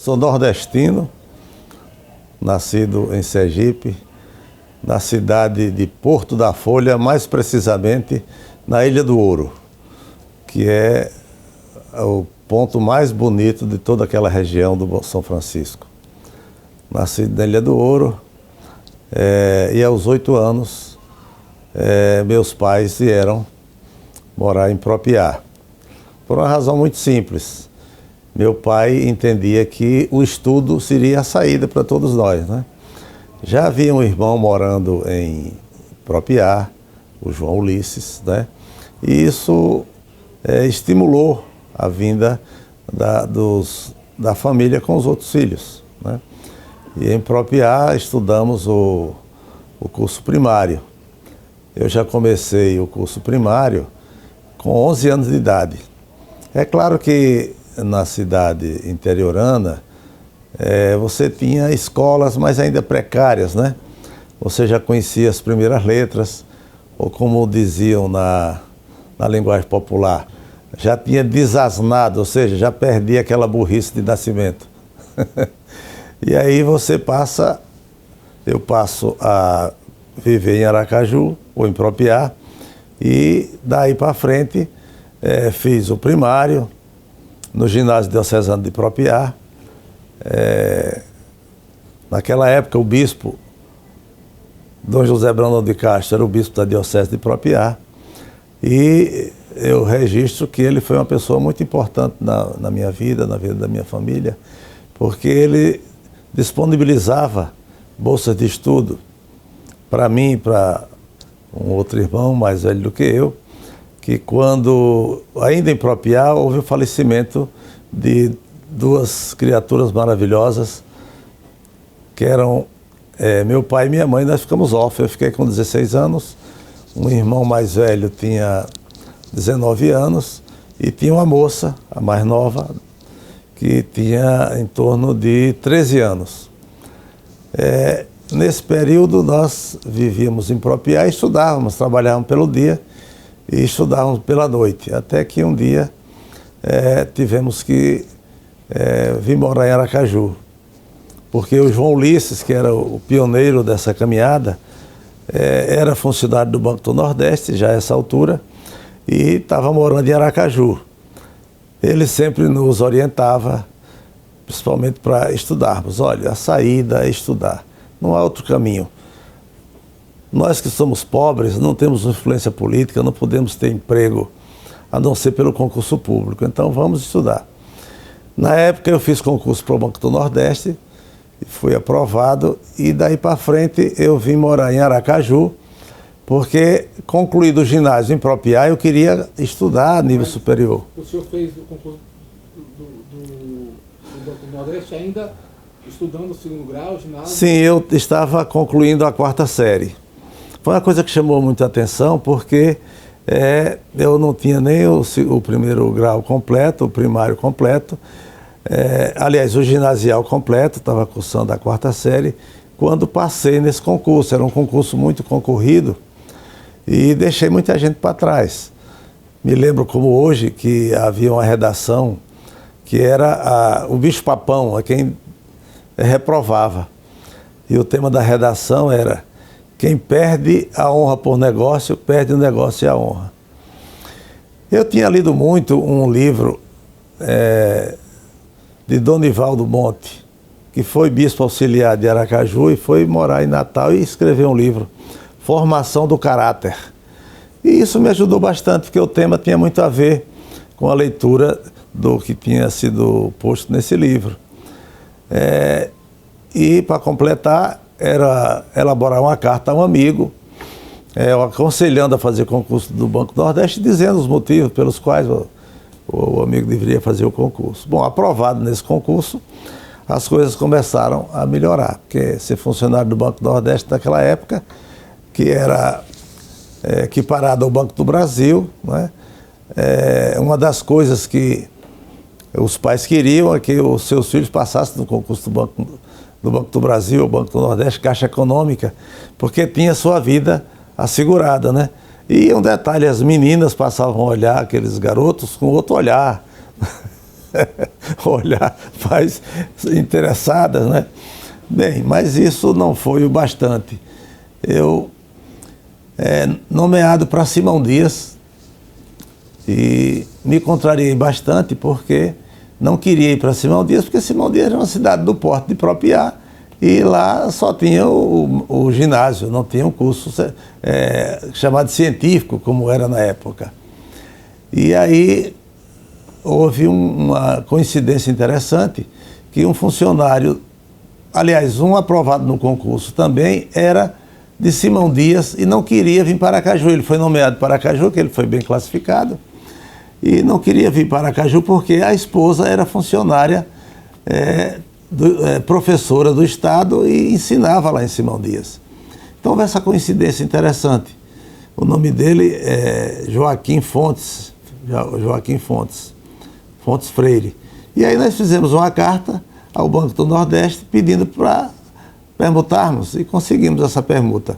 Sou nordestino, nascido em Sergipe, na cidade de Porto da Folha, mais precisamente na Ilha do Ouro, que é o ponto mais bonito de toda aquela região do São Francisco. Nasci na Ilha do Ouro e aos 8 anos meus pais vieram morar em Propiá. Por uma razão muito simples. Meu pai entendia que o estudo seria a saída para todos nós, né? Já havia um irmão morando em Propiá, o João Ulisses, né? E isso estimulou a vinda da família com os outros filhos, né? E em Propiá estudamos o curso primário. Eu já comecei o curso primário com 11 anos de idade. É claro que na cidade interiorana, você tinha escolas, mas ainda precárias, né? Você já conhecia as primeiras letras, ou como diziam na linguagem popular, já tinha desasnado, ou seja, já perdia aquela burrice de nascimento. E aí eu passo a viver em Aracaju, ou em Propiá, e daí para frente fiz o primário, no ginásio diocesano de Propiá. Naquela época o bispo Dom José Brandão de Castro era o bispo da diocese de Propiá, e eu registro que ele foi uma pessoa muito importante na minha vida, na vida da minha família, porque ele disponibilizava bolsas de estudo para mim e para um outro irmão mais velho do que eu, que quando, ainda em Propiá, houve o falecimento de 2 criaturas maravilhosas, que eram meu pai e minha mãe. Nós ficamos órfãos. Eu fiquei com 16 anos, um irmão mais velho tinha 19 anos, e tinha uma moça, a mais nova, que tinha em torno de 13 anos. Nesse período nós vivíamos em Propiá e estudávamos, trabalhávamos pelo dia, e estudávamos pela noite, até que um dia tivemos que vir morar em Aracaju, porque o João Ulisses, que era o pioneiro dessa caminhada, era funcionário do Banco do Nordeste, já a essa altura, e estava morando em Aracaju. Ele sempre nos orientava, principalmente para estudarmos. Olha, a saída é estudar, não há outro caminho. Nós que somos pobres, não temos influência política, não podemos ter emprego a não ser pelo concurso público, então vamos estudar. Na época eu fiz concurso para o Banco do Nordeste, fui aprovado, e daí para frente eu vim morar em Aracaju, porque concluído o ginásio em Propiá, eu queria estudar a nível superior. O senhor fez o concurso do Banco do Nordeste ainda estudando o 2º grau, ginásio? Sim, eu estava concluindo a 4ª série. Foi uma coisa que chamou muita atenção, porque eu não tinha nem o 1º grau completo, o primário completo, aliás, o ginasial completo, estava cursando a 4ª série, quando passei nesse concurso. Era um concurso muito concorrido e deixei muita gente para trás. Me lembro como hoje que havia uma redação que era o bicho-papão, a quem reprovava. E o tema da redação era: quem perde a honra por negócio, perde o negócio e a honra. Eu tinha lido muito um livro de Donivaldo Monte, que foi bispo auxiliar de Aracaju e foi morar em Natal e escreveu um livro, Formação do Caráter. E isso me ajudou bastante, porque o tema tinha muito a ver com a leitura do que tinha sido posto nesse livro. E, para completar, era elaborar uma carta a um amigo, aconselhando a fazer concurso do Banco do Nordeste, dizendo os motivos pelos quais o amigo deveria fazer o concurso. Bom, aprovado nesse concurso, as coisas começaram a melhorar, porque ser funcionário do Banco do Nordeste naquela época, que era equiparado ao Banco do Brasil, né? Uma das coisas que os pais queriam é que os seus filhos passassem no concurso do Banco do Brasil, o Banco do Nordeste, Caixa Econômica, porque tinha sua vida assegurada, né? E um detalhe, as meninas passavam a olhar aqueles garotos com outro olhar. olhar mais interessadas, né? Bem, mas isso não foi o bastante. Eu, nomeado para Simão Dias, e me contrariei bastante porque não queria ir para Simão Dias, porque Simão Dias era uma cidade do porte de Propriá, e lá só tinha o ginásio, não tinha um curso chamado científico, como era na época. E aí houve uma coincidência interessante, que um funcionário, aliás, um aprovado no concurso também, era de Simão Dias e não queria vir para Aracaju. Ele foi nomeado para Aracaju, que ele foi bem classificado, e não queria vir para Aracaju porque a esposa era funcionária, professora do Estado e ensinava lá em Simão Dias. Então houve essa coincidência interessante. O nome dele é Joaquim Fontes Freire. E aí nós fizemos uma carta ao Banco do Nordeste pedindo para permutarmos e conseguimos essa permuta.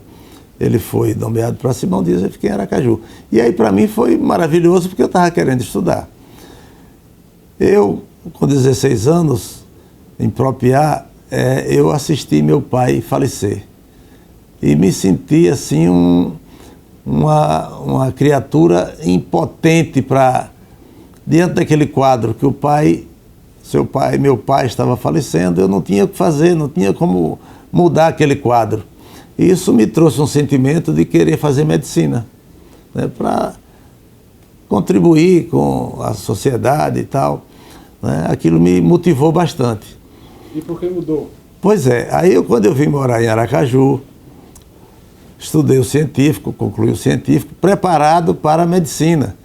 Ele foi nomeado para Simão Dias, eu fiquei em Aracaju. E aí para mim foi maravilhoso porque eu estava querendo estudar. Eu, com 16 anos, em Propriá, eu assisti meu pai falecer. E me senti assim uma criatura impotente diante daquele quadro que meu pai estava falecendo, eu não tinha o que fazer, não tinha como mudar aquele quadro. E isso me trouxe um sentimento de querer fazer medicina, né, para contribuir com a sociedade e tal, né? Aquilo me motivou bastante. E por que mudou? Pois é, aí quando eu vim morar em Aracaju, estudei o científico, concluí o científico, preparado para a medicina,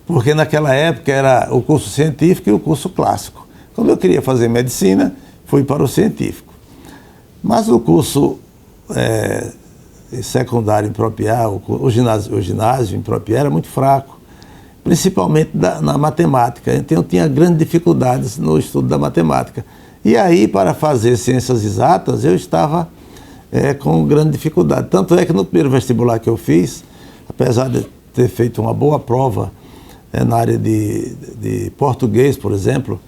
porque naquela época era o curso científico e o curso clássico. Como eu queria fazer medicina, fui para o científico. Mas o curso secundário em Propriá, o ginásio em Propriá era muito fraco, principalmente na matemática. Então eu tinha grandes dificuldades no estudo da matemática. E aí, para fazer ciências exatas, eu estava com grande dificuldade. Tanto é que no primeiro vestibular que eu fiz, apesar de ter feito uma boa prova na área de português, por exemplo,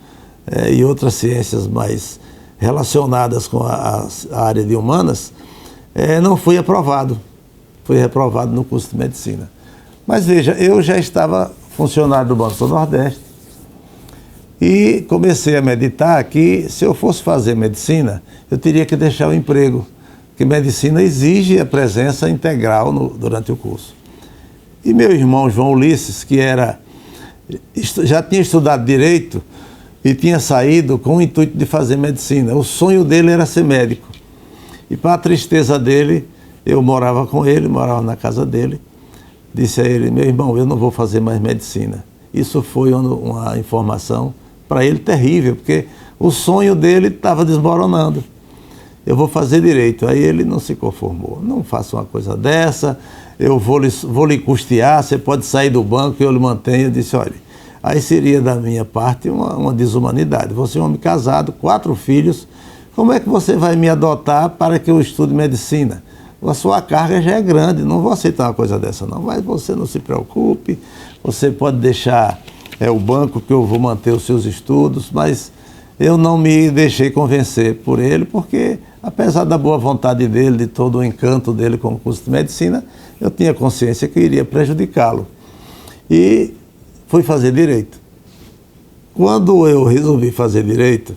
e outras ciências mais relacionadas com a área de humanas, não fui aprovado. Fui reprovado no curso de medicina. Mas veja, eu já estava funcionário do Banco do Nordeste e comecei a meditar que se eu fosse fazer medicina, eu teria que deixar o emprego, porque medicina exige a presença integral durante o curso. E meu irmão João Ulisses, que já tinha estudado Direito e tinha saído com o intuito de fazer medicina. O sonho dele era ser médico. E para a tristeza dele, eu morava com ele, morava na casa dele. Disse a ele: meu irmão, eu não vou fazer mais medicina. Isso foi uma informação para ele terrível, porque o sonho dele estava desmoronando. Eu vou fazer Direito. Aí ele não se conformou. Não faça uma coisa dessa, eu vou lhe custear, você pode sair do banco e eu lhe mantenho. Eu disse: olha, aí seria da minha parte uma desumanidade. Você é um homem casado, 4 filhos, como é que você vai me adotar para que eu estude medicina? A sua carga já é grande, não vou aceitar uma coisa dessa não, mas você não se preocupe, você pode deixar o banco que eu vou manter os seus estudos, mas eu não me deixei convencer por ele, porque apesar da boa vontade dele, de todo o encanto dele com o curso de medicina, eu tinha consciência que eu iria prejudicá-lo. E fui fazer Direito. Quando eu resolvi fazer Direito,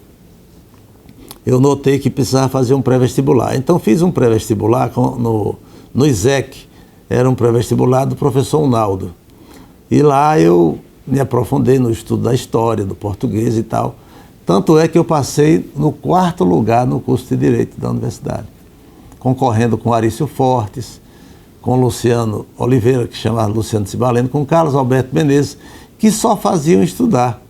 eu notei que precisava fazer um pré-vestibular. Então fiz um pré-vestibular no ISEC, era um pré-vestibular do professor Unaldo. E lá eu me aprofundei no estudo da história, do português e tal. Tanto é que eu passei no 4º lugar no curso de Direito da universidade, concorrendo com Arício Fortes, com Luciano Oliveira, que chamava Luciano Cibaleno, com Carlos Alberto Menezes, que só faziam estudar.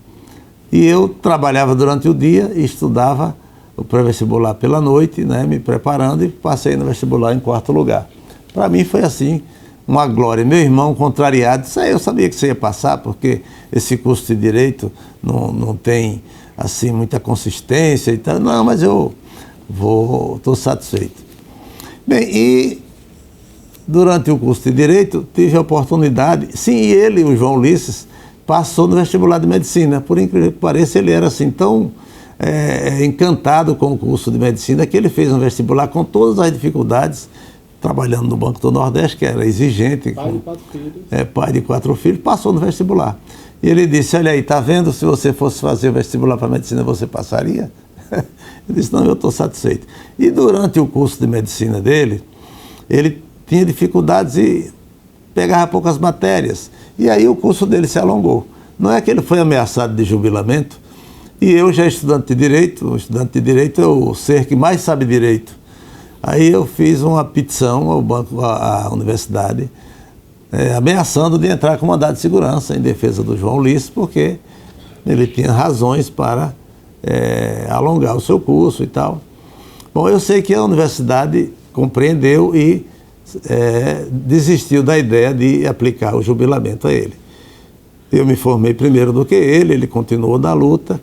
E eu trabalhava durante o dia e estudava o pré-vestibular pela noite, né, me preparando, e passei no vestibular em 4º lugar. Para mim foi assim, uma glória. Meu irmão, contrariado, disse: eu sabia que você ia passar, porque esse curso de Direito não tem assim muita consistência e tal. Não, mas eu estou satisfeito. Bem, e durante o curso de Direito tive a oportunidade, sim, e ele, o João Ulisses, passou no vestibular de medicina. Por incrível que pareça, ele era assim tão encantado com o curso de medicina que ele fez um vestibular com todas as dificuldades, trabalhando no Banco do Nordeste, que era exigente. Pai de 4 filhos. Pai de 4 filhos, passou no vestibular. E ele disse, olha aí, tá vendo, se você fosse fazer o vestibular para medicina, você passaria? Ele disse, não, eu estou satisfeito. E durante o curso de medicina dele, ele tinha dificuldades e pegava poucas matérias. E aí o curso dele se alongou. Não é que ele foi ameaçado de jubilamento, e eu já estudante de direito, o estudante de direito é o ser que mais sabe direito. Aí eu fiz uma petição ao banco, à universidade, ameaçando de entrar com mandado de segurança em defesa do João Ulisses, porque ele tinha razões para alongar o seu curso e tal. Bom, eu sei que a universidade compreendeu e desistiu da ideia de aplicar o jubilamento a ele. Eu me formei primeiro do que ele continuou na luta,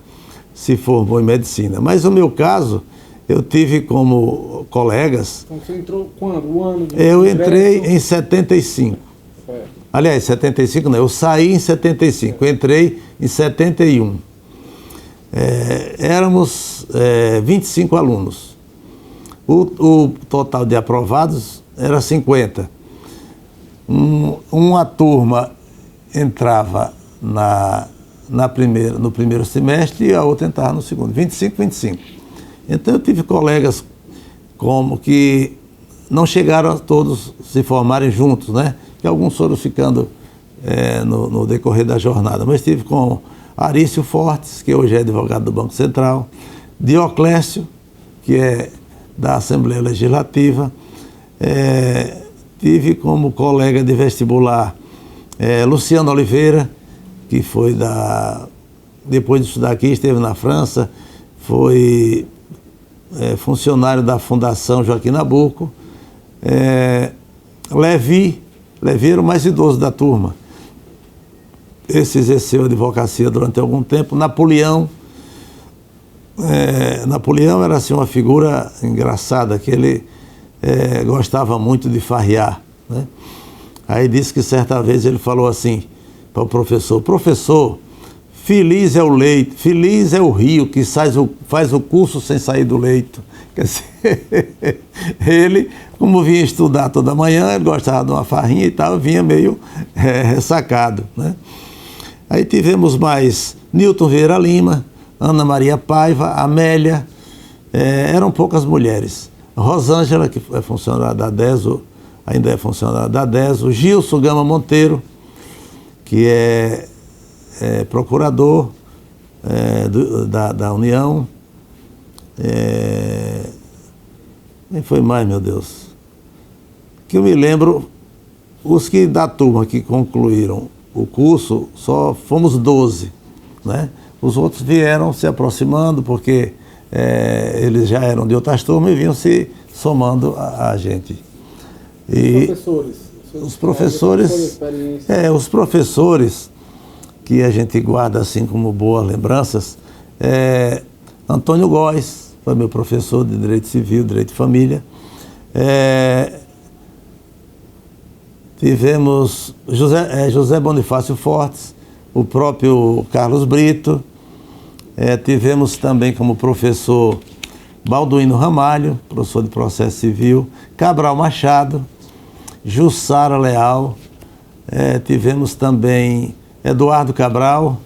se formou em medicina. Mas o meu caso, eu tive como colegas... Então você entrou quando? O ano de Eu entrei em 75. Certo. Aliás, 75 não, eu saí em 75, entrei em 71. Éramos 25 alunos. O total de aprovados era 50. Uma turma entrava no primeiro semestre e a outra entrava no segundo. 25. Então eu tive colegas como que não chegaram a todos se formarem juntos, né? Que alguns foram ficando no decorrer da jornada. Mas tive com Arício Fortes, que hoje é advogado do Banco Central, Dioclésio, que é da Assembleia Legislativa, tive como colega de vestibular Luciano Oliveira, que foi depois de estudar aqui, esteve na França, foi funcionário da Fundação Joaquim Nabuco, Levi era o mais idoso da turma. Esse exerceu advocacia durante algum tempo. Napoleão era assim, uma figura engraçada, que ele gostava muito de farrear, né? Aí disse que certa vez ele falou assim para o professor: professor, feliz é o leito, feliz é o rio que faz o curso sem sair do leito. Quer dizer, ele, como vinha estudar toda manhã, ele gostava de uma farrinha e tal, vinha meio ressacado, né? Aí tivemos mais Nilton Vieira Lima, Ana Maria Paiva, Amélia, eram poucas mulheres. Rosângela, que é funcionária da DESO, ainda é funcionária da DESO, Gilson Gama Monteiro, que é procurador da União. Quem foi mais, meu Deus? Que eu me lembro, os que da turma que concluíram o curso, só fomos 12, né? Os outros vieram se aproximando, porque eles já eram de outras turmas e vinham se somando a gente. E os professores que a gente guarda assim como boas lembranças, Antônio Góes foi meu professor de Direito Civil, Direito de Família. Tivemos José Bonifácio Fortes, o próprio Carlos Brito. Tivemos também como professor Balduino Ramalho, professor de Processo Civil, Cabral Machado, Jussara Leal, tivemos também Eduardo Cabral,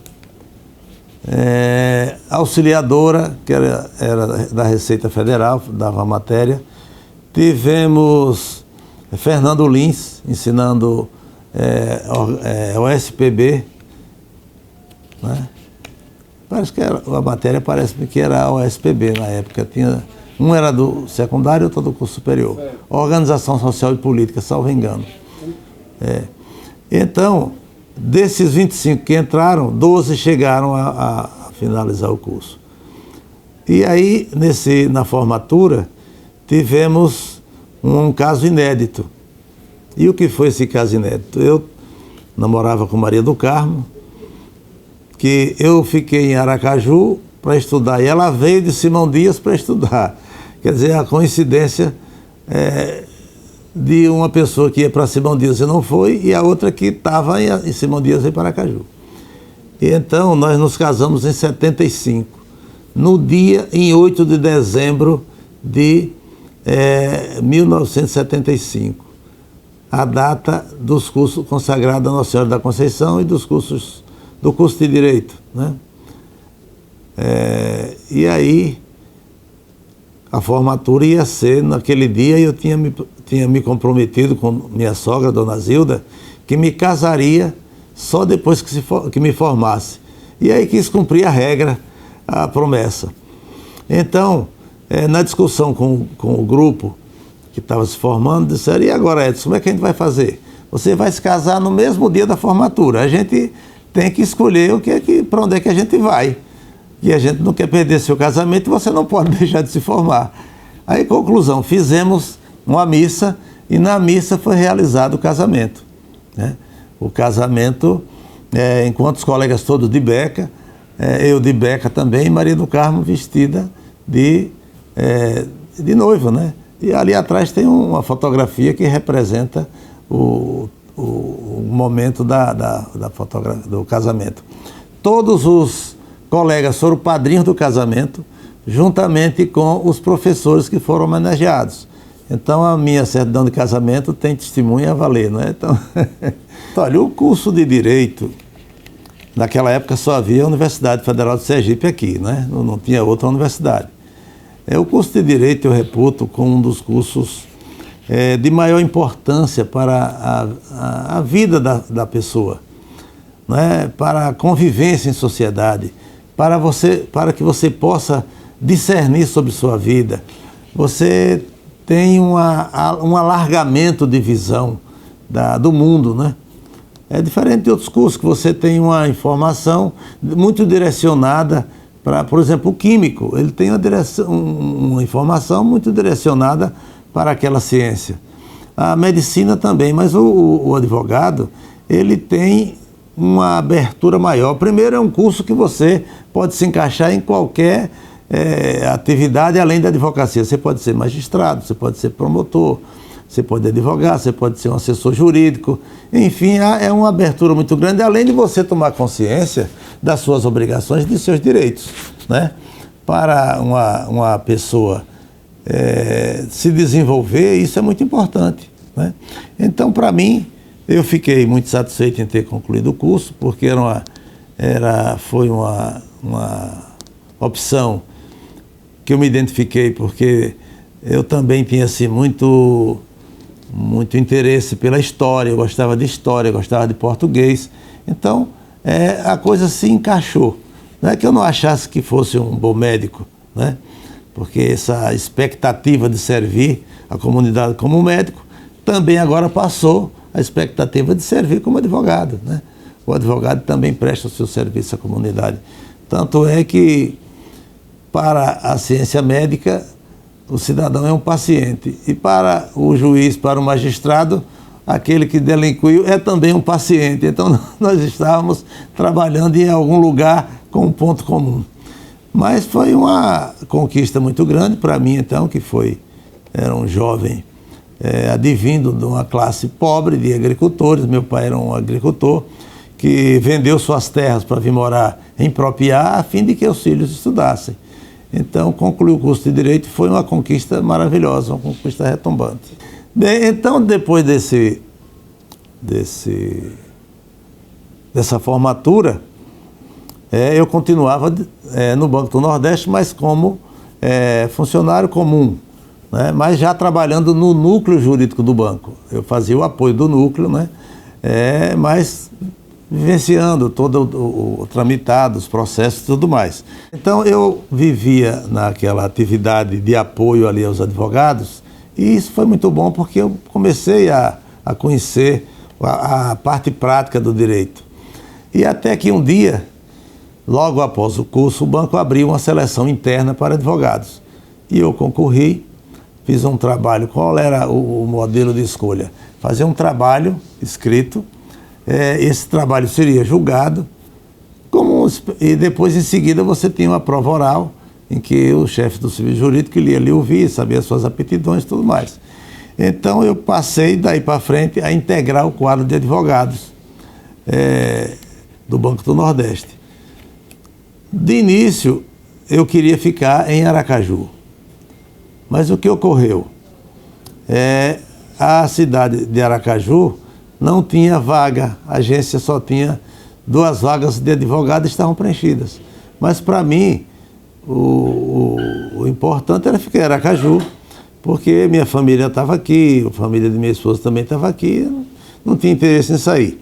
auxiliadora, que era da Receita Federal, dava a matéria. Tivemos Fernando Lins, ensinando o SPB, né? Parece que a matéria parece-me que era o SPB na época. Um era do secundário e outro do curso superior. Organização Social e Política, salvo engano. Então, desses 25 que entraram, 12 chegaram a finalizar o curso. E aí, na formatura, tivemos um caso inédito. E o que foi esse caso inédito? Eu namorava com Maria do Carmo, que eu fiquei em Aracaju para estudar, e ela veio de Simão Dias para estudar. Quer dizer, a coincidência de uma pessoa que ia para Simão Dias e não foi, e a outra que estava em Simão Dias e para Aracaju. E então nós nos casamos em 75, em 8 de dezembro de 1975, a data dos cursos consagrados a Nossa Senhora da Conceição e do curso de Direito, né? E aí a formatura ia ser naquele dia, e eu tinha me comprometido com minha sogra, Dona Zilda, que me casaria só depois que me formasse. E aí quis cumprir a regra, a promessa. Então, na discussão com o grupo que estava se formando, disseram: e agora, Edson, como é que a gente vai fazer? Você vai se casar no mesmo dia da formatura. A gente tem que escolher para onde é que a gente vai. E a gente não quer perder seu casamento, você não pode deixar de se formar. Aí, conclusão, fizemos uma missa, e na missa foi realizado o casamento, né? O casamento, enquanto os colegas todos de beca, eu de beca também, e Maria do Carmo vestida de noiva, né? E ali atrás tem uma fotografia que representa o momento do casamento. Todos os colegas foram padrinhos do casamento, juntamente com os professores que foram homenageados. Então a minha certidão de casamento tem testemunha a valer, não é? Então, olha, o curso de Direito, naquela época só havia a Universidade Federal de Sergipe aqui, né? Não tinha outra universidade. O curso de Direito eu reputo como um dos cursos de maior importância para a vida da pessoa, né? Para a convivência em sociedade, para que você possa discernir sobre sua vida. Você tem um alargamento de visão do mundo, né? É diferente de outros cursos, que você tem uma informação muito direcionada para, por exemplo, o químico, ele tem uma informação muito direcionada para aquela ciência. A medicina também, mas o advogado, ele tem uma abertura maior. Primeiro, é um curso que você pode se encaixar em qualquer atividade além da advocacia. Você pode ser magistrado, você pode ser promotor, você pode advogar, você pode ser um assessor jurídico. Enfim, é uma abertura muito grande, além de você tomar consciência das suas obrigações e de seus direitos, né? Para uma pessoa se desenvolver, isso é muito importante, né? Então, para mim, eu fiquei muito satisfeito em ter concluído o curso, porque foi uma opção que eu me identifiquei, porque eu também tinha assim, muito interesse pela história, eu gostava de história, eu gostava de português. Então, a coisa se encaixou. Não é que eu não achasse que fosse um bom médico, né? Porque essa expectativa de servir a comunidade como médico também agora passou a expectativa de servir como advogado, né? O advogado também presta o seu serviço à comunidade. Tanto é que, para a ciência médica, o cidadão é um paciente. E para o juiz, para o magistrado, aquele que delinquiu é também um paciente. Então, nós estávamos trabalhando em algum lugar com um ponto comum. Mas foi uma conquista muito grande para mim, então, que era um jovem advindo de uma classe pobre de agricultores. Meu pai era um agricultor que vendeu suas terras para vir morar em Propiá, a fim de que os filhos estudassem. Então, concluir o curso de Direito foi uma conquista maravilhosa, uma conquista retumbante. Bem, então, depois dessa formatura, eu continuava no Banco do Nordeste, mas como funcionário comum, né? Mas já trabalhando no núcleo jurídico do banco. Eu fazia o apoio do núcleo, né? Mas vivenciando todo o tramitado, os processos e tudo mais. Então eu vivia naquela atividade de apoio ali aos advogados, e isso foi muito bom porque eu comecei a conhecer a parte prática do direito. E até que um dia, logo após o curso, o banco abriu uma seleção interna para advogados. E eu concorri, fiz um trabalho. Qual era o modelo de escolha? Fazer um trabalho escrito. Esse trabalho seria julgado, e depois, em seguida, você tinha uma prova oral, em que o chefe do serviço jurídico ia lhe ouvir, sabia as suas aptidões e tudo mais. Então, eu passei, daí para frente, a integrar o quadro de advogados do Banco do Nordeste. De início, eu queria ficar em Aracaju. Mas o que ocorreu? A cidade de Aracaju não tinha vaga, a agência só tinha 2 vagas de advogado e estavam preenchidas. Mas para mim, o importante era ficar em Aracaju, porque minha família estava aqui, a família de minha esposa também estava aqui, não tinha interesse em sair.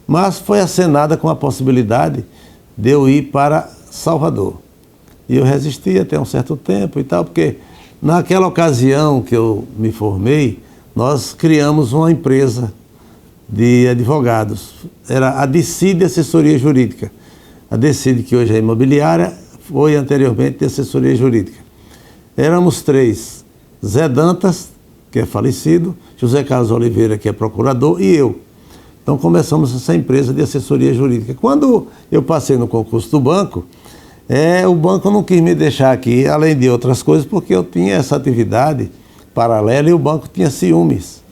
Mas foi acenada com a possibilidade de eu ir para Salvador. E eu resisti até um certo tempo e tal, porque naquela ocasião que eu me formei, nós criamos uma empresa de advogados. Era a Decide Assessoria Jurídica. A Decide, que hoje é imobiliária, foi anteriormente de assessoria jurídica. Éramos 3, Zé Dantas, que é falecido, José Carlos Oliveira, que é procurador, e eu. Então começamos essa empresa de assessoria jurídica. Quando eu passei no concurso do banco, o banco não quis me deixar aqui, além de outras coisas, porque eu tinha essa atividade paralela e o banco tinha ciúmes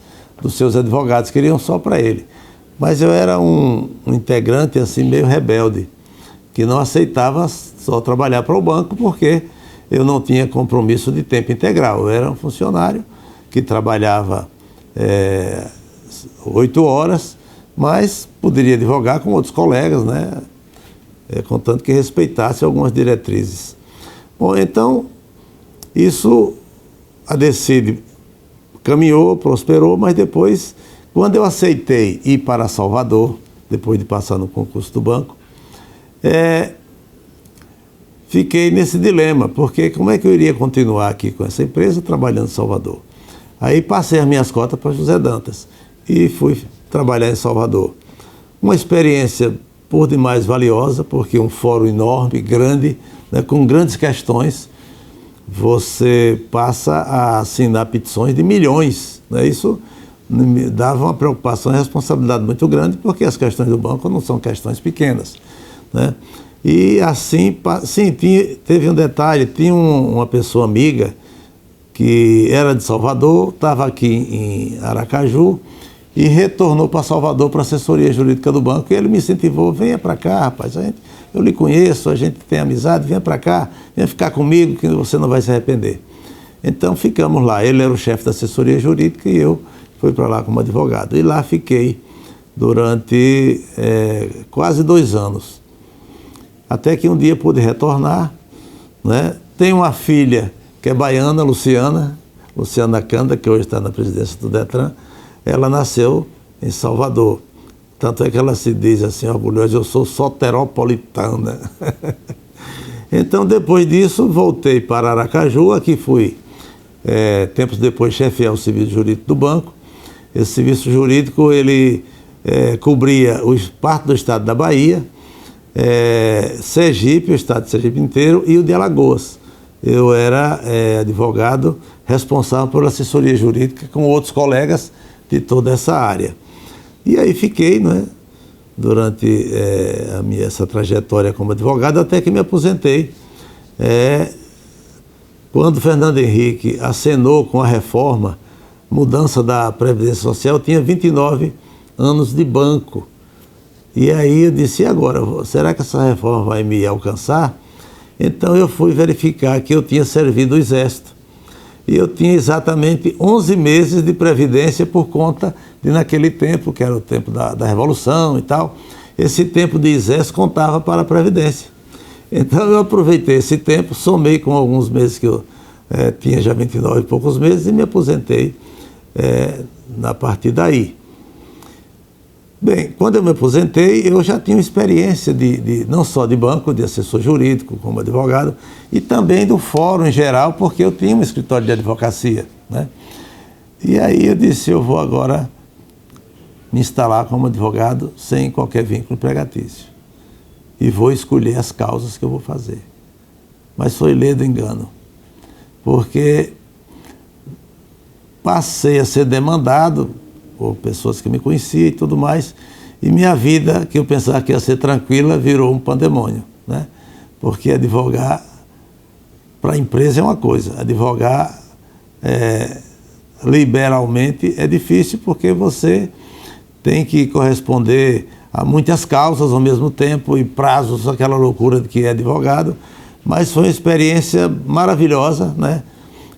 dos seus advogados, queriam só para ele. Mas eu era um integrante assim meio rebelde, que não aceitava só trabalhar para o banco, porque eu não tinha compromisso de tempo integral. Eu era um funcionário que trabalhava 8 horas, mas poderia advogar com outros colegas, né? Contanto que respeitasse algumas diretrizes. Bom, então, isso a Decide caminhou, prosperou, mas depois, quando eu aceitei ir para Salvador, depois de passar no concurso do banco, fiquei nesse dilema, porque como é que eu iria continuar aqui com essa empresa trabalhando em Salvador? Aí passei as minhas cotas para José Dantas e fui trabalhar em Salvador. Uma experiência por demais valiosa, porque um fórum enorme, grande, né, com grandes questões, você passa a assinar petições de milhões, né? Isso me dava uma preocupação e responsabilidade muito grande, porque as questões do banco não são questões pequenas, né? E assim, sim, teve um detalhe, tinha uma pessoa amiga que era de Salvador, estava aqui em Aracaju e retornou para Salvador para a assessoria jurídica do banco, e ele me incentivou: venha para cá, rapaz, eu lhe conheço, a gente tem amizade, venha para cá, venha ficar comigo que você não vai se arrepender. Então ficamos lá, ele era o chefe da assessoria jurídica e eu fui para lá como advogado. E lá fiquei durante quase 2 anos. Até que um dia pude retornar, né? Tenho uma filha que é baiana, Luciana Canda, que hoje está na presidência do Detran. Ela nasceu em Salvador. Tanto é que ela se diz assim, orgulhosa: eu sou soteropolitana. Então, depois disso, voltei para Aracaju. Aqui fui, tempos depois, chefiar o serviço jurídico do banco. Esse serviço jurídico, ele cobria parte do estado da Bahia, Sergipe, o estado de Sergipe inteiro, e o de Alagoas. Eu era advogado responsável por assessoria jurídica com outros colegas de toda essa área. E aí fiquei, né, durante essa trajetória como advogado, até que me aposentei. Quando Fernando Henrique acenou com a reforma, mudança da Previdência Social, eu tinha 29 anos de banco. E aí eu disse: e agora? Será que essa reforma vai me alcançar? Então eu fui verificar que eu tinha servido o Exército. E eu tinha exatamente 11 meses de previdência por conta de, naquele tempo, que era o tempo da Revolução e tal, esse tempo de Exército contava para a previdência. Então eu aproveitei esse tempo, somei com alguns meses que eu tinha já 29 e poucos meses e me aposentei a partir daí. Bem, quando eu me aposentei, eu já tinha experiência não só de banco, de assessor jurídico, como advogado, e também do fórum em geral, porque eu tinha um escritório de advocacia, né? E aí eu disse: eu vou agora me instalar como advogado sem qualquer vínculo empregatício. E vou escolher as causas que eu vou fazer. Mas foi ledo engano, porque passei a ser demandado por pessoas que me conheciam e tudo mais, e minha vida, que eu pensava que ia ser tranquila, virou um pandemônio, né? Porque advogar para a empresa é uma coisa, advogar liberalmente é difícil, porque você tem que corresponder há muitas causas ao mesmo tempo e prazos, aquela loucura de que é advogado, mas foi uma experiência maravilhosa, né?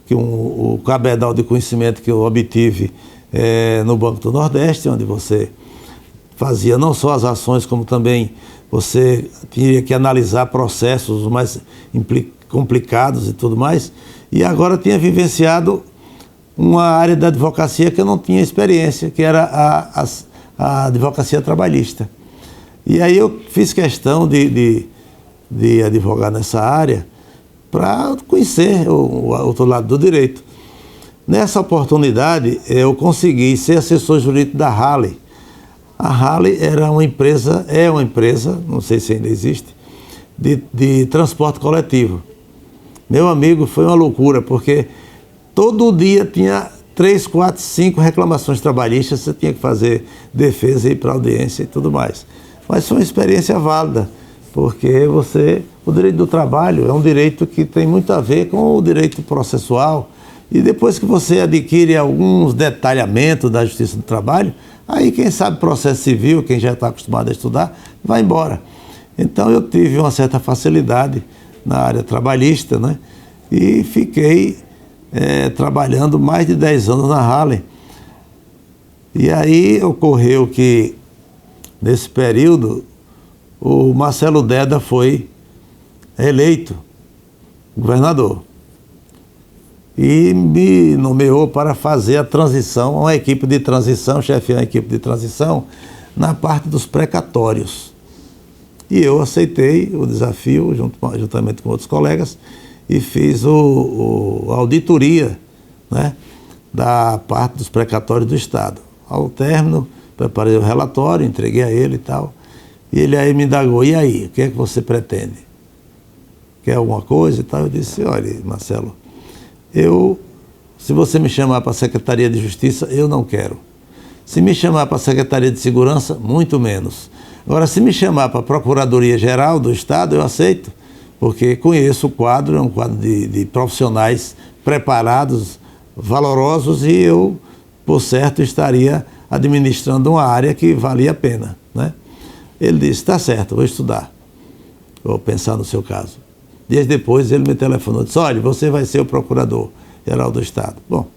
Que o cabedal de conhecimento que eu obtive no Banco do Nordeste, onde você fazia não só as ações, como também você tinha que analisar processos mais complicados e tudo mais, e agora tinha vivenciado uma área da advocacia que eu não tinha experiência, que era a advocacia trabalhista. E aí eu fiz questão de advogar nessa área para conhecer o outro lado do direito. Nessa oportunidade, eu consegui ser assessor jurídico da Halley. A Halley é uma empresa, não sei se ainda existe, de transporte coletivo. Meu amigo, foi uma loucura, porque todo dia tinha 3, 4, 5 reclamações trabalhistas, você tinha que fazer defesa e ir para audiência e tudo mais. Mas foi uma experiência válida, porque o direito do trabalho é um direito que tem muito a ver com o direito processual, e depois que você adquire alguns detalhamentos da justiça do trabalho, aí quem sabe processo civil, quem já está acostumado a estudar, vai embora. Então eu tive uma certa facilidade na área trabalhista, né? E fiquei trabalhando mais de 10 anos na Halley. E aí ocorreu que, nesse período, o Marcelo Deda foi eleito governador e me nomeou para fazer a transição, uma equipe de transição, chefiar a equipe de transição na parte dos precatórios. E eu aceitei o desafio, juntamente com outros colegas, e fiz a auditoria, né, da parte dos precatórios do Estado. Ao término, preparei o relatório, entreguei a ele e tal, e ele aí me indagou: e aí, o que é que você pretende? Quer alguma coisa e tal? Eu disse: olha, Marcelo, se você me chamar para a Secretaria de Justiça, eu não quero. Se me chamar para a Secretaria de Segurança, muito menos. Agora, se me chamar para a Procuradoria-Geral do Estado, eu aceito, porque conheço o quadro, é um quadro de profissionais preparados, valorosos, e eu, por certo, estaria administrando uma área que valia a pena, né? Ele disse: está certo, vou estudar, vou pensar no seu caso. Dias depois ele me telefonou e disse: olha, você vai ser o Procurador-Geral do Estado. Bom,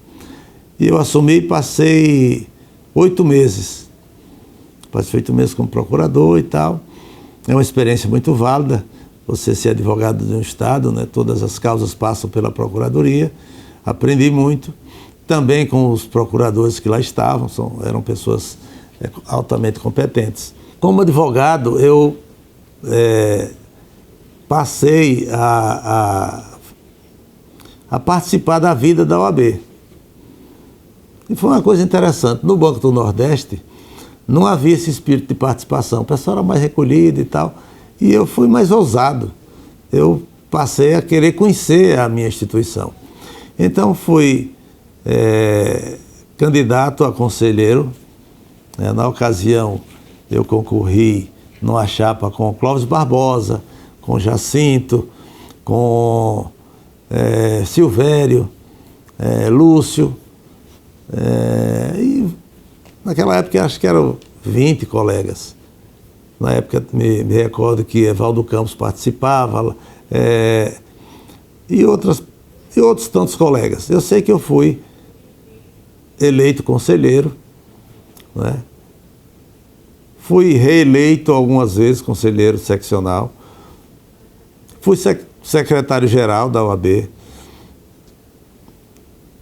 e eu assumi e passei 8 meses. Passei 8 meses como procurador e tal. É uma experiência muito válida, você ser advogado de um Estado, né? Todas as causas passam pela Procuradoria. Aprendi muito, também com os procuradores que lá estavam, eram pessoas altamente competentes. Como advogado, eu passei a participar da vida da OAB. E foi uma coisa interessante. No Banco do Nordeste, não havia esse espírito de participação. O pessoal era mais recolhido e tal. E eu fui mais ousado. Eu passei a querer conhecer a minha instituição. Então, fui candidato a conselheiro. Na ocasião, eu concorri numa chapa com Clóvis Barbosa, com Jacinto, com Silvério, Lúcio. E naquela época, acho que eram 20 colegas. Na época, me recordo que Evaldo Campos participava, e outros tantos colegas. Eu sei que eu fui eleito conselheiro, né? Fui reeleito algumas vezes conselheiro seccional, fui secretário-geral da OAB,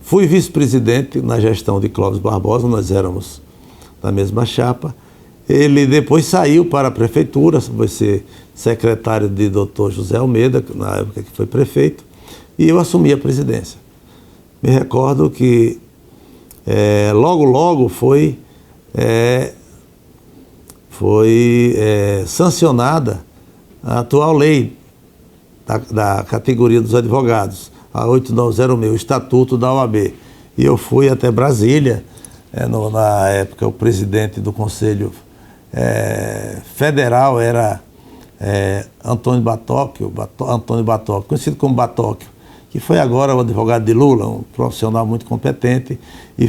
fui vice-presidente na gestão de Clóvis Barbosa, nós éramos da mesma chapa. Ele depois saiu para a prefeitura, foi ser secretário de Dr. José Almeida, na época que foi prefeito, e eu assumi a presidência. Me recordo que logo foi sancionada a atual lei da categoria dos advogados, a 8906, o Estatuto da OAB. E eu fui até Brasília, na época o presidente do Conselho Federal era Antônio Batóquio, conhecido como Batóquio, que foi agora o advogado de Lula, um profissional muito competente, e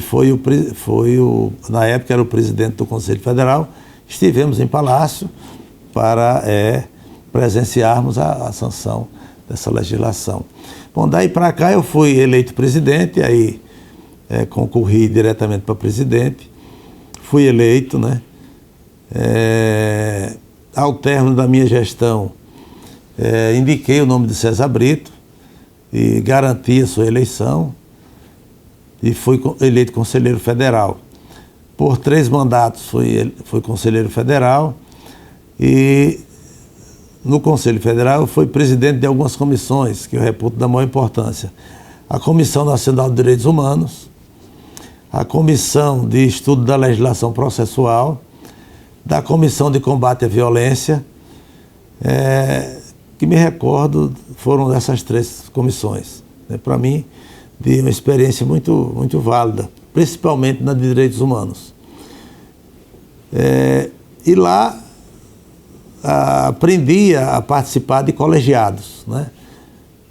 na época era o presidente do Conselho Federal, estivemos em Palácio para presenciarmos a sanção dessa legislação. Bom, daí para cá eu fui eleito presidente, aí concorri diretamente para presidente, fui eleito, né? Ao término da minha gestão, indiquei o nome de César Brito e garanti a sua eleição e fui eleito conselheiro federal. Por 3 mandatos fui conselheiro federal e no Conselho Federal eu fui presidente de algumas comissões que eu reputo da maior importância. A Comissão Nacional de Direitos Humanos, a Comissão de Estudo da Legislação Processual, da Comissão de Combate à Violência, que me recordo foram essas 3 comissões. Para mim, de uma experiência muito, muito válida, principalmente na de direitos humanos. E lá aprendi a participar de colegiados, né?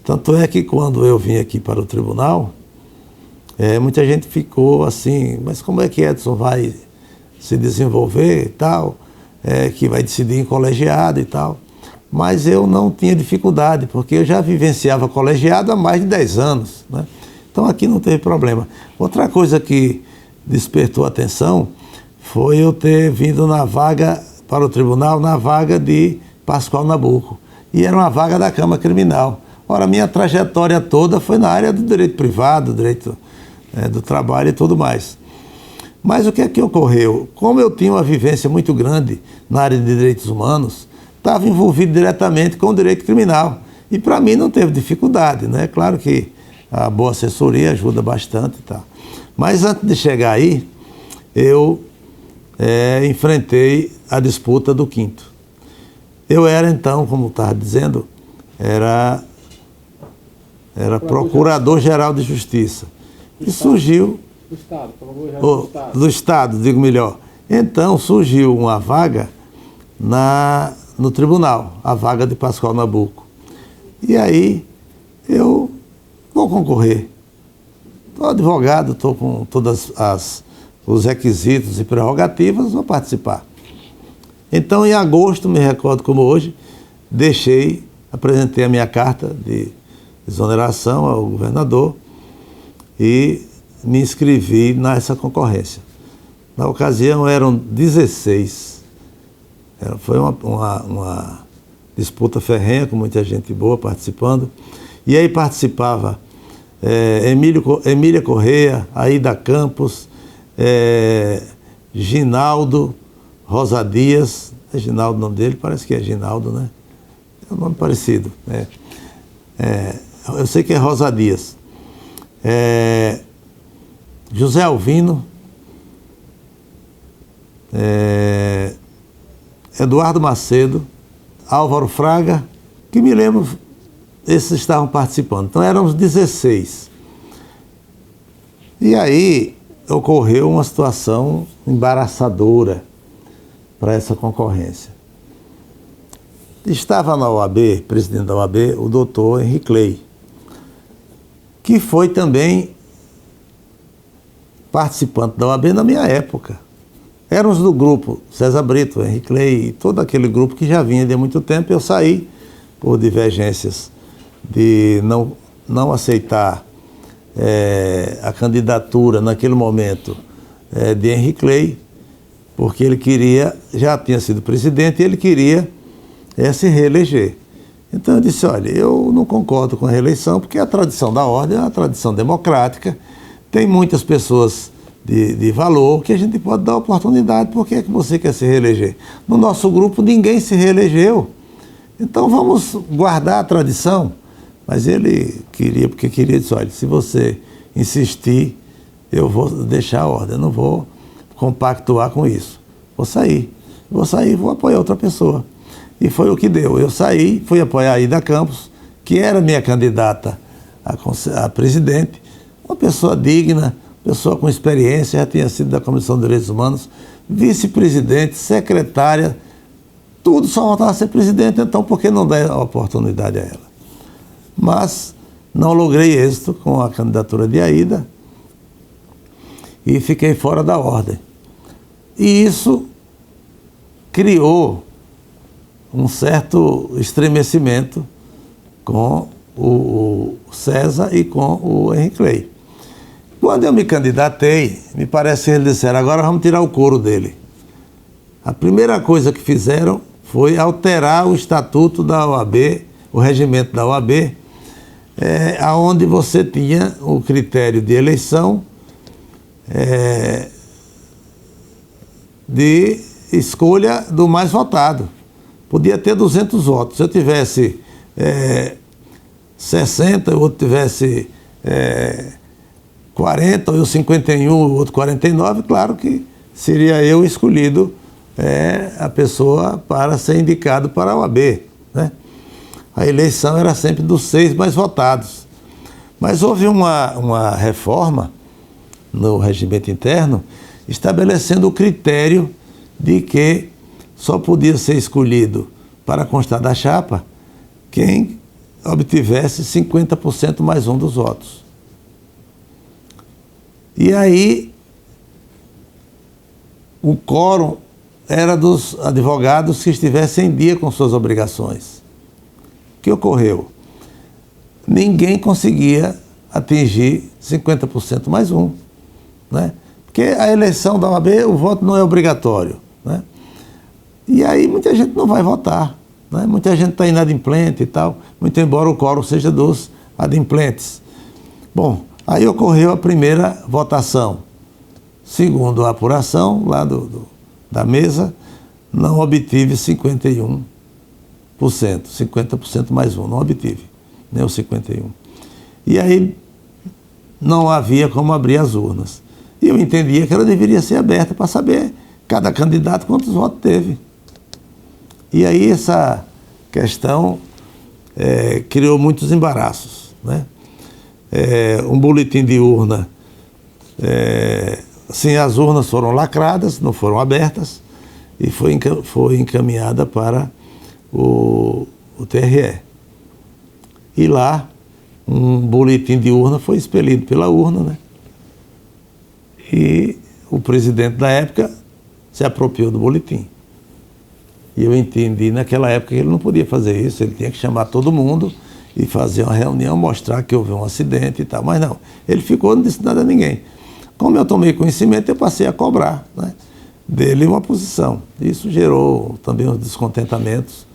Tanto é que quando eu vim aqui para o tribunal, muita gente ficou assim, mas como é que Edson vai se desenvolver e tal, que vai decidir em colegiado e tal. Mas eu não tinha dificuldade, porque eu já vivenciava colegiado há mais de 10 anos, né? Então aqui não teve problema. Outra coisa que despertou atenção foi eu ter vindo na vaga para o tribunal, na vaga de Pascoal Nabuco. E era uma vaga da Câmara Criminal. Ora, minha trajetória toda foi na área do direito privado, do direito do trabalho e tudo mais. Mas o que é que ocorreu? Como eu tinha uma vivência muito grande na área de direitos humanos, estava envolvido diretamente com o direito criminal. E para mim não teve dificuldade, né? Claro que a boa assessoria ajuda bastante e tal. Mas antes de chegar aí, eu enfrentei a disputa do 5º. Eu era então, como estava dizendo, era Procurador-Geral de Justiça. E surgiu... Do Estado, Procurador-Geral do Estado. Do Estado, digo melhor. Então surgiu uma vaga no tribunal, a vaga de Pascoal Nabuco. E aí eu vou concorrer. Estou advogado, estou com todos os requisitos e prerrogativas, vou participar. Então, em agosto, me recordo como hoje, apresentei a minha carta de exoneração ao governador e me inscrevi nessa concorrência. Na ocasião eram 16. Foi uma disputa ferrenha, com muita gente boa participando. E aí participava Emília Correia, Aida Campos, Ginaldo, Rosa Dias. É Ginaldo o nome dele? Parece que é Ginaldo, né? É um nome parecido. Eu sei que é Rosa Dias. José Alvino, Eduardo Macedo, Álvaro Fraga, que me lembro, esses estavam participando. Então éramos 16. E aí ocorreu uma situação embaraçadora para essa concorrência. Estava na OAB, presidente da OAB, o doutor Henrique Clay, que foi também participante da OAB na minha época. Éramos do grupo César Brito, Henrique Clay, todo aquele grupo que já vinha de muito tempo. Eu saí por divergências de não aceitar a candidatura naquele momento de Henrique Clay, porque ele já tinha sido presidente e ele queria se reeleger. Então eu disse, olha, eu não concordo com a reeleição, porque a tradição da ordem é uma tradição democrática, tem muitas pessoas de valor que a gente pode dar oportunidade. Por que é que você quer se reeleger? No nosso grupo ninguém se reelegeu, então vamos guardar a tradição. Mas ele disse, olha, se você insistir, eu vou deixar a ordem, eu não vou compactuar com isso. Vou sair, vou apoiar outra pessoa. E foi o que deu. Eu saí, fui apoiar a Aida Campos, que era minha candidata a presidente, uma pessoa digna, pessoa com experiência, já tinha sido da Comissão de Direitos Humanos, vice-presidente, secretária, tudo, só faltava ser presidente, então por que não dar a oportunidade a ela? Mas não logrei êxito com a candidatura de Aida e fiquei fora da ordem. E isso criou um certo estremecimento com o César e com o Henrique Clay. Quando eu me candidatei, me parece que eles disseram, agora vamos tirar o couro dele. A primeira coisa que fizeram foi alterar o estatuto da OAB, o regimento da OAB, onde você tinha o critério de eleição de escolha do mais votado. Podia ter 200 votos. Se eu tivesse 60, o outro tivesse 40, ou eu 51, o outro 49, claro que seria eu escolhido a pessoa para ser indicado para a OAB, né? A eleição era sempre dos 6 mais votados. Mas houve uma reforma no regimento interno estabelecendo o critério de que só podia ser escolhido para constar da chapa quem obtivesse 50% mais um dos votos. E aí, o quórum era dos advogados que estivessem em dia com suas obrigações. O que ocorreu? Ninguém conseguia atingir 50% mais um, né? Porque a eleição da OAB, o voto não é obrigatório, né? E aí muita gente não vai votar, né? Muita gente está inadimplente e tal, muito embora o quórum seja dos adimplentes. Bom, aí ocorreu a primeira votação. Segundo a apuração lá da mesa, não obtive 51%, 50% mais um, não obtive, nem os 51%. E aí não havia como abrir as urnas. E eu entendia que ela deveria ser aberta para saber cada candidato quantos votos teve. E aí essa questão criou muitos embaraços, né? Um boletim de urna, sim, as urnas foram lacradas, não foram abertas, e foi encaminhada para o TRE. E lá, um boletim de urna foi expelido pela urna, né? E o presidente da época se apropriou do boletim. E eu entendi naquela época que ele não podia fazer isso, ele tinha que chamar todo mundo e fazer uma reunião, mostrar que houve um acidente e tal. Mas não, ele ficou, não disse nada a ninguém. Como eu tomei conhecimento, eu passei a cobrar, né, dele uma posição. Isso gerou também uns descontentamentos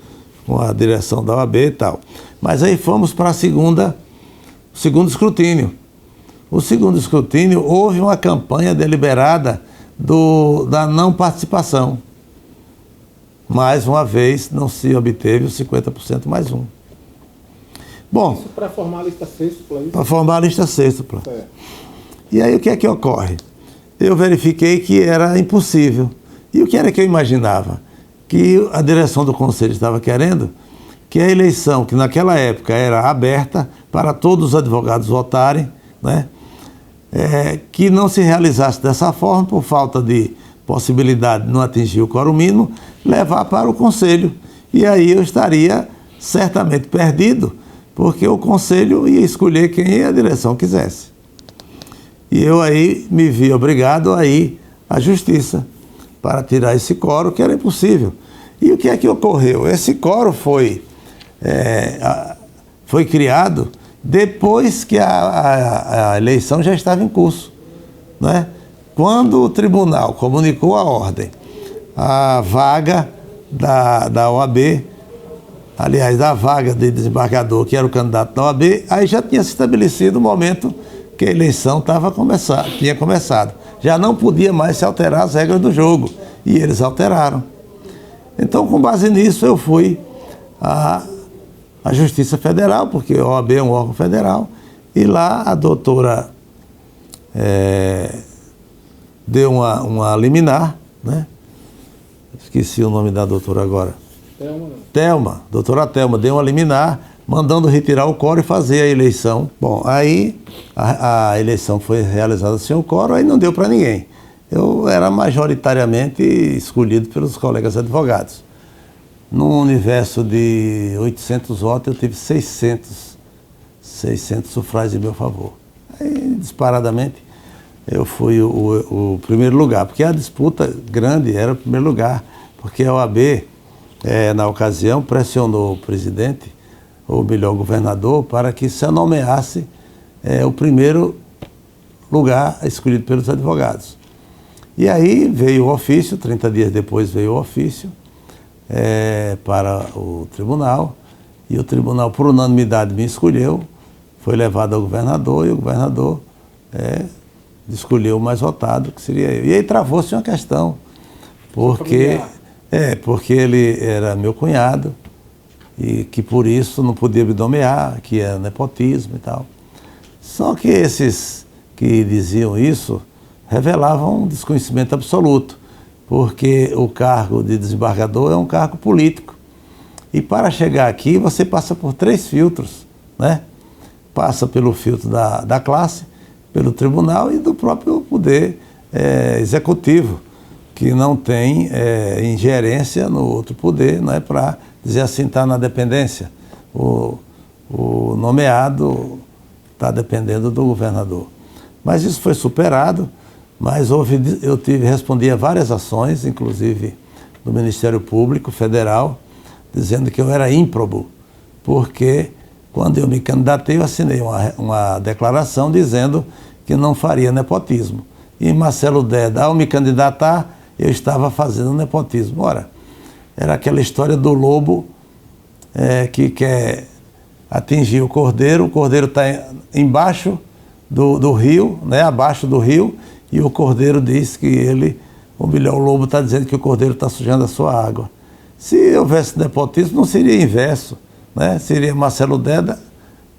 com a direção da OAB e tal. Mas aí fomos para o segundo escrutínio. O segundo escrutínio, houve uma campanha deliberada da não participação. Mais uma vez, não se obteve os 50% mais um. Bom, isso para formar a lista sextupla? Para formar a lista sextupla. E aí o que é que ocorre? Eu verifiquei que era impossível. E o que era que eu imaginava? Que a direção do Conselho estava querendo que a eleição, que naquela época era aberta para todos os advogados votarem, né, que não se realizasse dessa forma, por falta de possibilidade de não atingir o quórum mínimo, levar para o Conselho. E aí eu estaria certamente perdido, porque o Conselho ia escolher quem a direção quisesse. E eu aí me vi obrigado a ir à Justiça para tirar esse quórum, que era impossível. E o que é que ocorreu? Esse quórum foi criado depois que a eleição já estava em curso, né? Quando o tribunal comunicou a ordem, a vaga da OAB, aliás, a vaga de desembargador, que era o candidato da OAB, aí já tinha se estabelecido o momento que a eleição tinha começado. Já não podia mais se alterar as regras do jogo, e eles alteraram. Então, com base nisso, eu fui à Justiça Federal, porque a OAB é um órgão federal, e lá a doutora deu uma liminar, né? Esqueci o nome da doutora agora. Thelma, doutora Thelma, deu uma liminar, mandando retirar o quórum e fazer a eleição. Bom, aí a eleição foi realizada sem o quórum, aí não deu para ninguém. Eu era majoritariamente escolhido pelos colegas advogados. Num universo de 800 votos, eu tive 600 sufrágios em meu favor. Aí, disparadamente, eu fui o primeiro lugar, porque a disputa grande era o primeiro lugar porque a OAB, na ocasião, pressionou o presidente, ou melhor, o governador, para que se nomeasse o primeiro lugar escolhido pelos advogados. E aí veio o ofício, 30 dias depois veio o ofício para o tribunal, e o tribunal, por unanimidade, me escolheu, foi levado ao governador, e o governador escolheu o mais votado, que seria eu. E aí travou-se uma questão, porque ele era meu cunhado, e que por isso não podia me nomear, que era nepotismo e tal. Só que esses que diziam isso revelavam um desconhecimento absoluto, porque o cargo de desembargador é um cargo político. E para chegar aqui você passa por 3 filtros, né? Passa pelo filtro da classe, pelo tribunal e do próprio poder executivo, que não tem ingerência no outro poder, não é, para dizer assim, está na dependência. O nomeado está dependendo do governador. Mas isso foi superado, mas respondi a várias ações, inclusive do Ministério Público Federal, dizendo que eu era ímprobo, porque quando eu me candidatei, eu assinei uma declaração dizendo que não faria nepotismo. E Marcelo Deda, ao me candidatar, eu estava fazendo nepotismo. Ora, era aquela história do lobo que quer atingir o cordeiro está embaixo do rio, né, abaixo do rio, e o cordeiro diz que o lobo está dizendo que o cordeiro está sujando a sua água. Se houvesse nepotismo, não seria inverso, né? Seria Marcelo Deda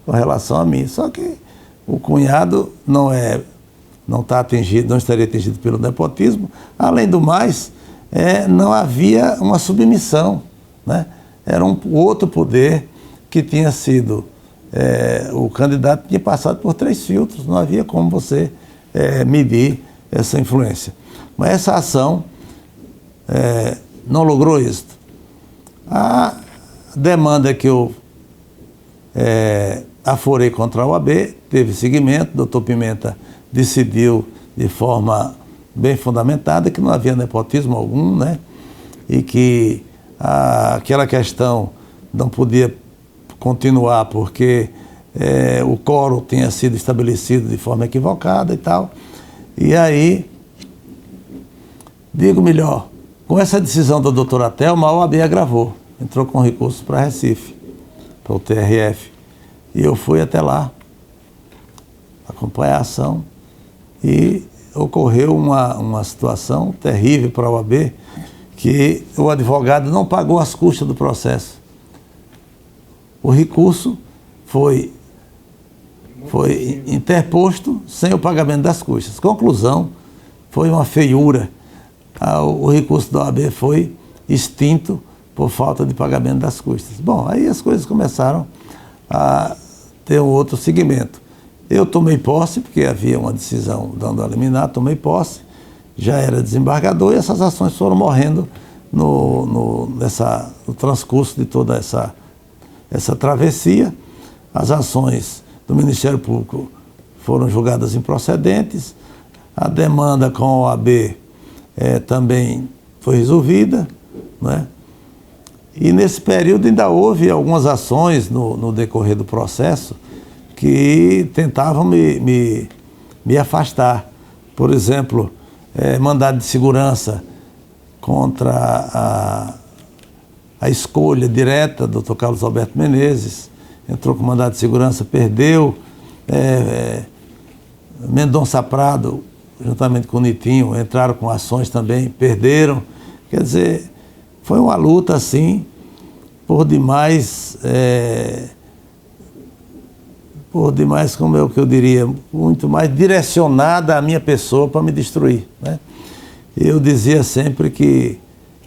com relação a mim. Só que o cunhado não estaria atingido pelo nepotismo. Além do mais, não havia uma submissão, né? Era um outro poder que tinha sido, o candidato tinha passado por 3 filtros, não havia como você medir essa influência. Mas essa ação não logrou êxito. A demanda que eu aforei contra a OAB teve seguimento, o doutor Pimenta decidiu de forma bem fundamentada que não havia nepotismo algum, né? E que aquela questão não podia continuar porque o quórum tinha sido estabelecido de forma equivocada e tal. E aí, digo melhor, com essa decisão da doutora Thelma, a OAB agravou, entrou com recurso para Recife, para o TRF. E eu fui até lá acompanhar a ação e ocorreu uma situação terrível para a OAB, que o advogado não pagou as custas do processo. O recurso foi interposto sem o pagamento das custas. Conclusão, foi uma feiura. O recurso da OAB foi extinto por falta de pagamento das custas. Bom, aí as coisas começaram a ter um outro segmento. Eu tomei posse, porque havia uma decisão dando a liminar, tomei posse, já era desembargador e essas ações foram morrendo no transcurso de toda essa travessia. As ações do Ministério Público foram julgadas improcedentes, a demanda com a OAB também foi resolvida, né? E nesse período ainda houve algumas ações no decorrer do processo que tentavam me afastar. Por exemplo, mandado de segurança contra a escolha direta do Dr. Carlos Alberto Menezes, entrou com mandado de segurança, perdeu. Mendonça Prado, juntamente com o Nitinho, entraram com ações também, perderam. Quer dizer, foi uma luta assim, por demais, como é o que eu diria, muito mais direcionada à minha pessoa para me destruir, né? Eu dizia sempre que,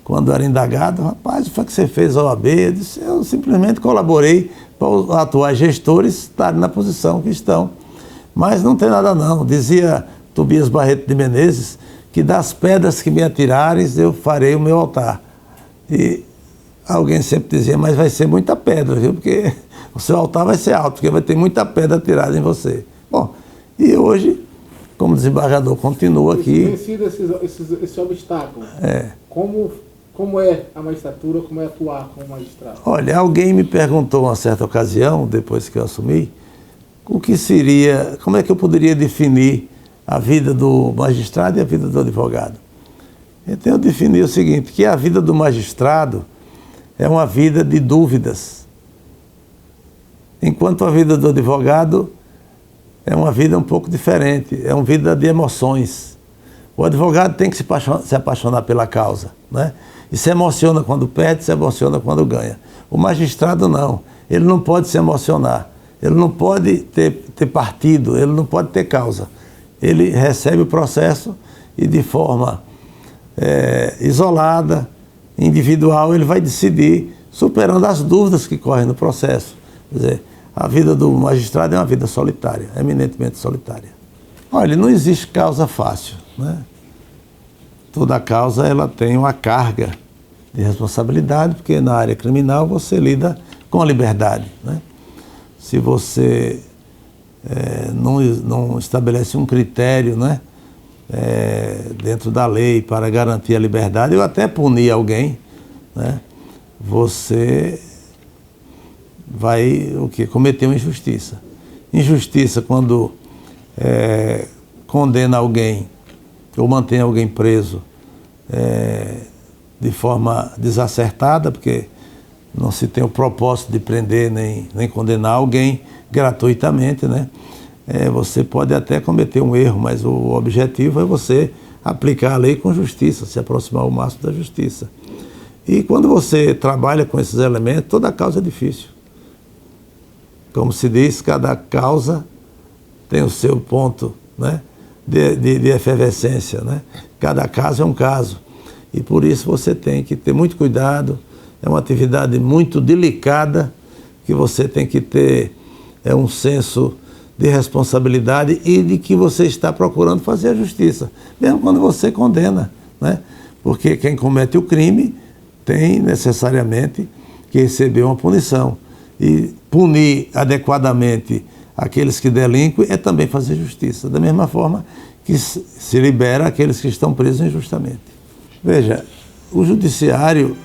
quando era indagado, rapaz, o que foi que você fez a OAB? Eu disse, eu simplesmente colaborei para os atuais gestores estarem na posição que estão. Mas não tem nada não, dizia Tobias Barreto de Menezes, que das pedras que me atirares eu farei o meu altar. E alguém sempre dizia, mas vai ser muita pedra, viu? Porque o seu altar vai ser alto, porque vai ter muita pedra atirada em você. Bom, e hoje, como desembargador, continuo aqui. Vencido esse obstáculo, como Como é a magistratura, como é atuar como magistrado? Olha, alguém me perguntou uma certa ocasião, depois que eu assumi, o que seria, como é que eu poderia definir a vida do magistrado e a vida do advogado. Então eu defini o seguinte, que a vida do magistrado é uma vida de dúvidas, enquanto a vida do advogado é uma vida um pouco diferente, é uma vida de emoções. O advogado tem que se apaixonar pela causa, né? E se emociona quando perde, se emociona quando ganha. O magistrado não, ele não pode se emocionar, ele não pode ter partido, ele não pode ter causa. Ele recebe o processo e de forma isolada, individual, ele vai decidir superando as dúvidas que correm no processo. Quer dizer, a vida do magistrado é uma vida solitária, eminentemente solitária. Olha, não existe causa fácil, né? Toda causa ela tem uma carga de responsabilidade, porque na área criminal você lida com a liberdade, né? Se você não estabelece um critério, né, dentro da lei para garantir a liberdade, ou até punir alguém, né, você vai cometer uma injustiça. Injustiça quando condena alguém ou mantém alguém preso de forma desacertada, porque não se tem o propósito de prender nem condenar alguém gratuitamente, né? Você pode até cometer um erro, mas o objetivo é você aplicar a lei com justiça, se aproximar ao máximo da justiça. E quando você trabalha com esses elementos, toda causa é difícil. Como se diz, cada causa tem o seu ponto, né, de efervescência, né? Cada caso é um caso. E por isso você tem que ter muito cuidado, é uma atividade muito delicada, que você tem que ter um senso de responsabilidade e de que você está procurando fazer a justiça, mesmo quando você condena, né? Porque quem comete o crime tem necessariamente que receber uma punição. E punir adequadamente aqueles que delinquem é também fazer justiça, da mesma forma que se libera aqueles que estão presos injustamente. Veja, o judiciário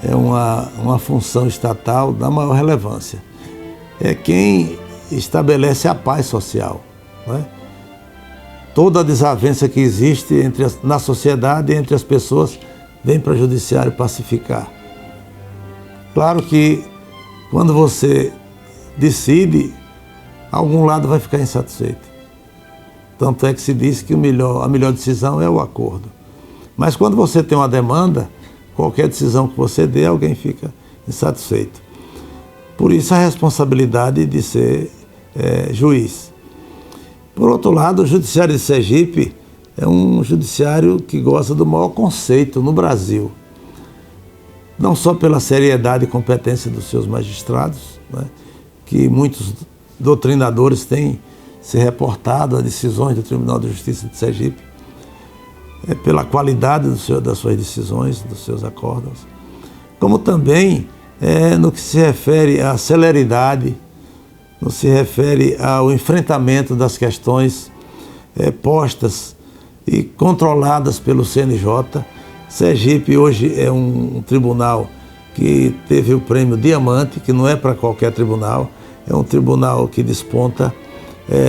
é uma função estatal da maior relevância. É quem estabelece a paz social, né? Toda a desavença que existe na sociedade, entre as pessoas, vem para o judiciário pacificar. Claro que quando você decide, algum lado vai ficar insatisfeito. Tanto é que se diz que a melhor decisão é o acordo. Mas quando você tem uma demanda, qualquer decisão que você dê, alguém fica insatisfeito. Por isso a responsabilidade de ser juiz. Por outro lado, o Judiciário de Sergipe é um judiciário que goza do maior conceito no Brasil. Não só pela seriedade e competência dos seus magistrados, né, que muitos doutrinadores têm se reportado a decisões do Tribunal de Justiça de Sergipe, pela qualidade das suas decisões, dos seus acórdãos, como também no que se refere à celeridade, no que se refere ao enfrentamento das questões postas e controladas pelo CNJ. Sergipe hoje é um tribunal que teve o prêmio Diamante, que não é para qualquer tribunal, é um tribunal que desponta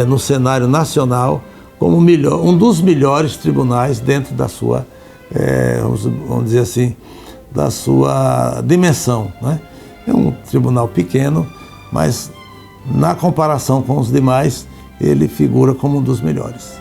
no cenário nacional como um dos melhores tribunais dentro da sua, vamos dizer assim, da sua dimensão, né? É um tribunal pequeno, mas na comparação com os demais, ele figura como um dos melhores.